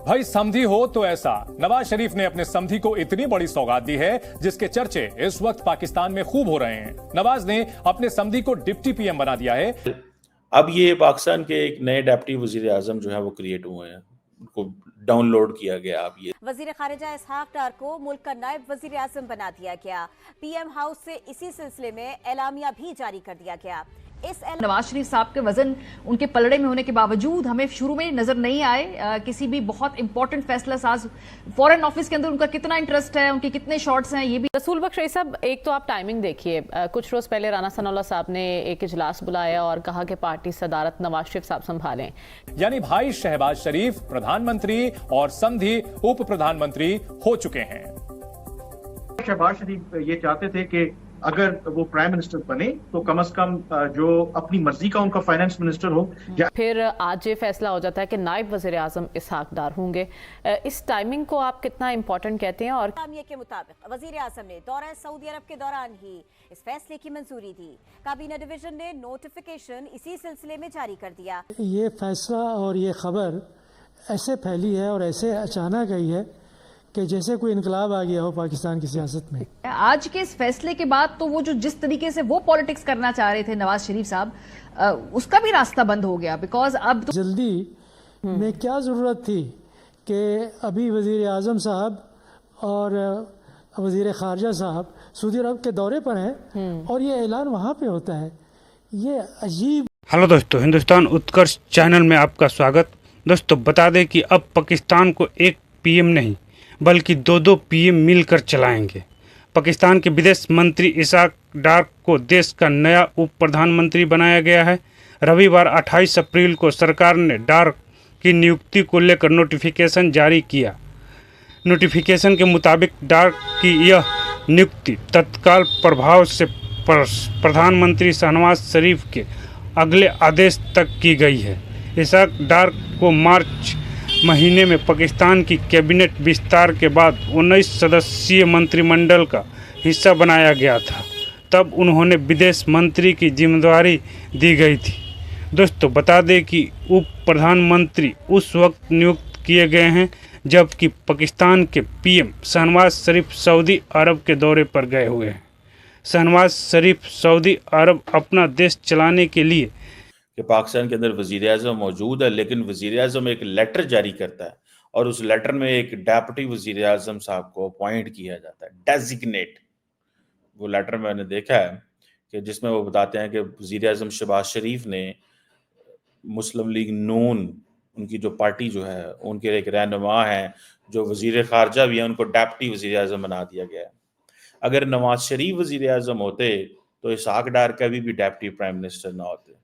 भाई समधी हो तो ऐसा। नवाज शरीफ ने अपने समधी को इतनी बड़ी सौगात दी है जिसके चर्चे इस वक्त पाकिस्तान में खूब हो रहे हैं। नवाज ने अपने समधी को डिप्टी पीएम बना दिया है। अब ये पाकिस्तान के एक नए डिप्टी वजीर आजम जो है वो क्रिएट हुए हैं, उनको डाउनलोड किया गया। अब ये वजीर खारिजा इसहाक डार को मुल्क का नायब वजीर आजम बना दिया गया। पीएम हाउस से इसी सिलसिले में एलामिया भी जारी कर दिया गया। नवाज शरीफ साहब के वजन उनके पलड़े में होने के बावजूद हमें शुरू में नजर नहीं आए किसी भी बहुत इंपॉर्टेंट फैसला साज फॉरेन ऑफिस के अंदर उनका कितना इंटरेस्ट है, उनके कितने शॉट्स हैं, ये भी। रसूल बख्श साहब, एक तो आप टाइमिंग देखिए, कुछ रोज पहले राना सनाउल्लाह साहब ने एक इजलास बुलाया और कहा कि पार्टी सदारत नवाज शरीफ साहब संभालें। यानी भाई शहबाज शरीफ प्रधानमंत्री और समधी उप प्रधानमंत्री हो चुके हैं। शहबाज शरीफ ये चाहते थे कि अगर वो प्राइम मिनिस्टर बने तो कम से कम जो अपनी मर्जी का उनका फाइनेंस मिनिस्टर हो। फिर आज ये फैसला हो जाता है कि नायब वजीर आजम इसहाक डार होंगे। इस टाइमिंग को आप कितना इंपॉर्टेंट कहते हैं? और के मुताबिक वजीर आजम ने दौरा सऊदी अरब के दौरान ही इस फैसले की मंजूरी दी। काबीना डिवीजन ने नोटिफिकेशन इसी सिलसिले में जारी कर दिया। ये फैसला और ये खबर ऐसे फैली है और ऐसे अचानक आई है कि जैसे कोई इनकलाब आ गया हो पाकिस्तान की सियासत में। आज के इस फैसले के बाद तो वो जो जिस तरीके से वो पॉलिटिक्स करना चाह रहे थे नवाज शरीफ साहब, उसका भी रास्ता बंद हो गया। बिकॉज अब तो जल्दी में क्या जरूरत थी कि अभी वजीर आजम साहब और वजीर खारजा साहब सऊदी अरब के दौरे पर हैं और ये ऐलान वहाँ पे होता है। ये अजीब। हेलो दोस्तों, हिंदुस्तान उत्कर्ष चैनल में आपका स्वागत। दोस्तों बता दें कि अब पाकिस्तान को एक पीएम नहीं बल्कि दो पीएम मिलकर चलाएंगे। पाकिस्तान के विदेश मंत्री इसहाक डार को देश का नया उप प्रधानमंत्री बनाया गया है। रविवार 28 अप्रैल को सरकार ने डार की नियुक्ति को लेकर नोटिफिकेशन जारी किया। नोटिफिकेशन के मुताबिक डार की यह नियुक्ति तत्काल प्रभाव से प्रधानमंत्री शहनवाज शरीफ के अगले आदेश तक की गई है। इसहाक डार को मार्च महीने में पाकिस्तान की कैबिनेट विस्तार के बाद 19 सदस्यीय मंत्रिमंडल का हिस्सा बनाया गया था। तब उन्होंने विदेश मंत्री की जिम्मेदारी दी गई थी। दोस्तों बता दें कि उप प्रधानमंत्री उस वक्त नियुक्त किए गए हैं जबकि पाकिस्तान के पीएम शहनवाज शरीफ सऊदी अरब के दौरे पर गए हुए हैं। शहनवाज शरीफ सऊदी अरब अपना देश चलाने के लिए कि पाकिस्तान के अंदर वजीर आज़म मौजूद है, लेकिन वजीर आज़म एक लेटर जारी करता है और उस लेटर में एक डेप्टी वजीर आज़म साहब को अपॉइंट किया जाता है, डेजिग्नेट। वो लेटर मैंने देखा है कि जिसमें वो बताते हैं कि वजीर आज़म शहबाज शरीफ ने मुस्लिम लीग नून, उनकी जो पार्टी जो है, उनके एक रहनुमा हैं जो वजीर खारजा भी है, उनको डेप्टी वजीर आज़म बना दिया गया है। अगर नवाज शरीफ वजीर आज़म होते तो इसहाक डार का भी डेप्टी प्राइम मिनिस्टर ना होते।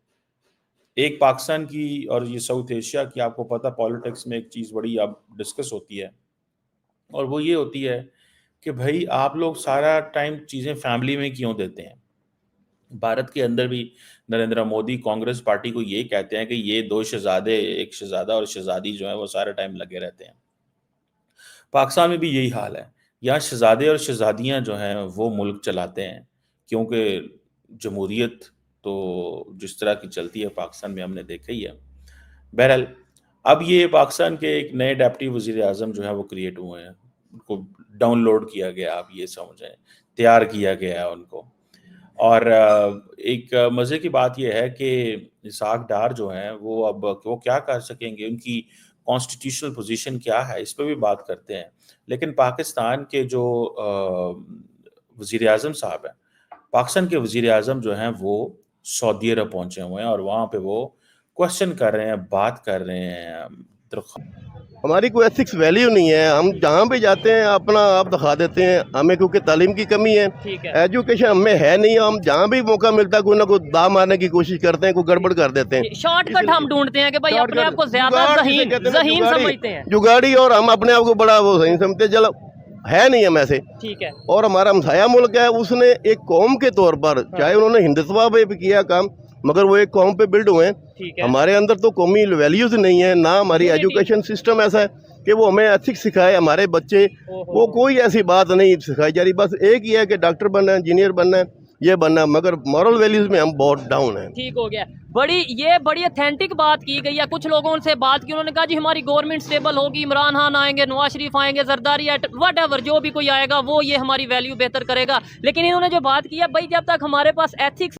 एक पाकिस्तान की और ये साउथ एशिया की, आपको पता पॉलिटिक्स में एक चीज़ बड़ी अब डिस्कस होती है और वो ये होती है कि भाई आप लोग सारा टाइम चीज़ें फैमिली में क्यों देते हैं। भारत के अंदर भी नरेंद्र मोदी कांग्रेस पार्टी को ये कहते हैं कि ये दो शहजादे, एक शहजादा और शहजादी जो है वो सारा टाइम लगे रहते हैं। पाकिस्तान में भी यही हाल है। यहाँ शहजादे और शहजादियाँ जो हैं वो मुल्क चलाते हैं, क्योंकि जमहूरियत तो जिस तरह की चलती है पाकिस्तान में हमने देखा ही है। बहरहाल अब ये पाकिस्तान के एक नए डिप्टी वजीर आजम जो है वो क्रिएट हुए हैं, उनको डाउनलोड किया गया, आप ये समझें तैयार किया गया है उनको। और एक मज़े की बात यह है कि इसहाक डार जो हैं वो अब वो क्या कर सकेंगे, उनकी कॉन्स्टिट्यूशनल पोजीशन क्या है, इस पर भी बात करते हैं। लेकिन पाकिस्तान के जो वजीर आजम साहब हैं, पाकिस्तान के वजीर आजम जो हैं वो सऊदी अरब पहुंचे हुए हैं और वहाँ पे वो क्वेश्चन कर रहे हैं, बात कर रहे हैं। हमारी कोई एथिक्स वैल्यू नहीं है, हम जहाँ भी जाते हैं अपना आप दिखा देते हैं। हमें क्योंकि तालीम की कमी है, एजुकेशन हमें है नहीं, हम जहाँ भी मौका मिलता है कोई ना कोई दाव मारने की कोशिश करते हैं, कोई गड़बड़ कर देते हैं। शॉर्टकट हम ढूंढते हैं कि भाई अपने आप को ज्यादा ज़हीन समझते हैं, जुगाड़ी, और हम अपने आप को बड़ा वो सही समझते। चलो है नहीं हम ऐसे, ठीक है। और हमारा हमसाया मुल्क है, उसने एक कौम के तौर पर, चाहे उन्होंने हिंदुत्व पे भी किया काम, मगर वो एक कौम पे बिल्ड हुए हैं। हमारे अंदर तो कौमी वैल्यूज नहीं है, ना हमारी एजुकेशन सिस्टम ऐसा है कि वो हमें एथिक्स सिखाए। हमारे बच्चे वो कोई ऐसी बात नहीं सिखाई जा रही, बस एक ही है कि डॉक्टर बनना है, इंजीनियर बनना है, ये बनना, मगर मॉरल वैल्यूज में हम बहुत डाउन हैं। ठीक हो गया। बड़ी ऑथेंटिक बात की गई है। कुछ लोगों से बात की, उन्होंने कहा जी हमारी गवर्नमेंट स्टेबल होगी, इमरान खान आएंगे, नवाज शरीफ आएंगे, जरदारी व्हाटएवर जो भी कोई आएगा वो ये हमारी वैल्यू बेहतर करेगा। लेकिन इन्होंने जो बात की है भाई, जब तक हमारे पास एथिक्स